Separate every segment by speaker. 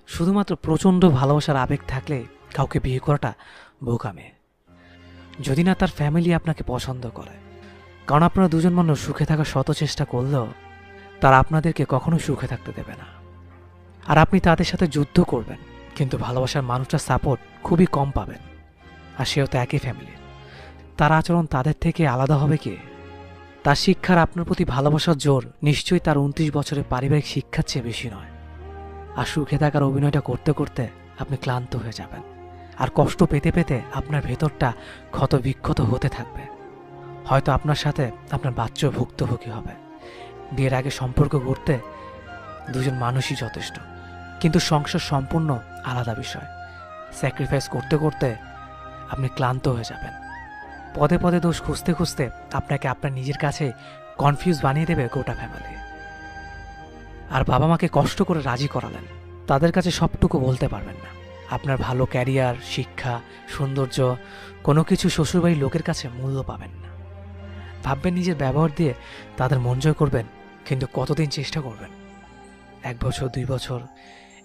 Speaker 1: শুধুমাত্র প্রচণ্ড ভালোবাসার আবেগ থাকলে কাউকে বিয়ে করাটা বোকামে, যদি না তার ফ্যামিলি আপনাকে পছন্দ করে। কারণ আপনারা দুজন মানুষ সুখে থাকার শত চেষ্টা করলেও তারা আপনাদেরকে কখনো সুখে থাকতে দেবে না। আর আপনি তাদের সাথে যুদ্ধ করবেন, কিন্তু ভালোবাসার মানুষটার সাপোর্ট খুবই কম পাবেন। আর সেও তো একই ফ্যামিলির, তার আচরণ তাদের থেকে আলাদা হবে কি? তার শিক্ষার আপনার প্রতি ভালোবাসার জোর নিশ্চয়ই তার 29 বছরের পারিবারিক শিক্ষার চেয়ে বেশি নয়। আর সুখে থাকার অভিনয়টা করতে করতে আপনি ক্লান্ত হয়ে যাবেন, আর কষ্ট পেতে পেতে আপনার ভেতরটা ক্ষত বিক্ষত হতে থাকবে। হয়তো আপনার সাথে আপনার বাচ্চাও ভুক্তভোগী হবে। বিয়ের আগে সম্পর্ক গড়তে দুজন মানুষই যথেষ্ট, কিন্তু সংসার সম্পূর্ণ আলাদা বিষয়। স্যাক্রিফাইস করতে করতে আপনি ক্লান্ত হয়ে যাবেন। পদে পদে দোষ খুঁজতে খুঁজতে আপনাকে আপনার নিজের কাছে কনফিউজ বানিয়ে দেবে গোটা ফ্যামিলি। আর বাবা মাকে কষ্ট করে রাজি করালেন, তাদের কাছে সবটুকু বলতে পারবেন না। আপনার ভালো ক্যারিয়ার, শিক্ষা, সৌন্দর্য কোনো কিছু শ্বশুরবাড়ির লোকের কাছে মূল্য পাবেন না। ভাববেন নিজের ব্যবহার দিয়ে তাদের মন জয় করবেন, কিন্তু কতদিন চেষ্টা করবেন? 1 বছর, 2 বছর,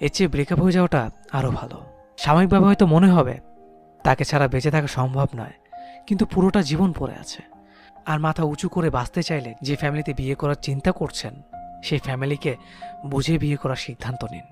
Speaker 1: এর চেয়ে ব্রেকআপ হয়ে যাওয়াটা আরও ভালো। সাময়িকভাবে হয়তো মনে হবে তাকে ছাড়া বেঁচে থাকা সম্ভব নয়, কিন্তু পুরোটা জীবন পড়ে আছে। আর মাথা উঁচু করে বাঁচতে চাইলে যে ফ্যামিলিতে বিয়ে করার চিন্তা করছেন, সেই ফ্যামিলিকে বুঝে বিয়ে করার সিদ্ধান্ত নিন।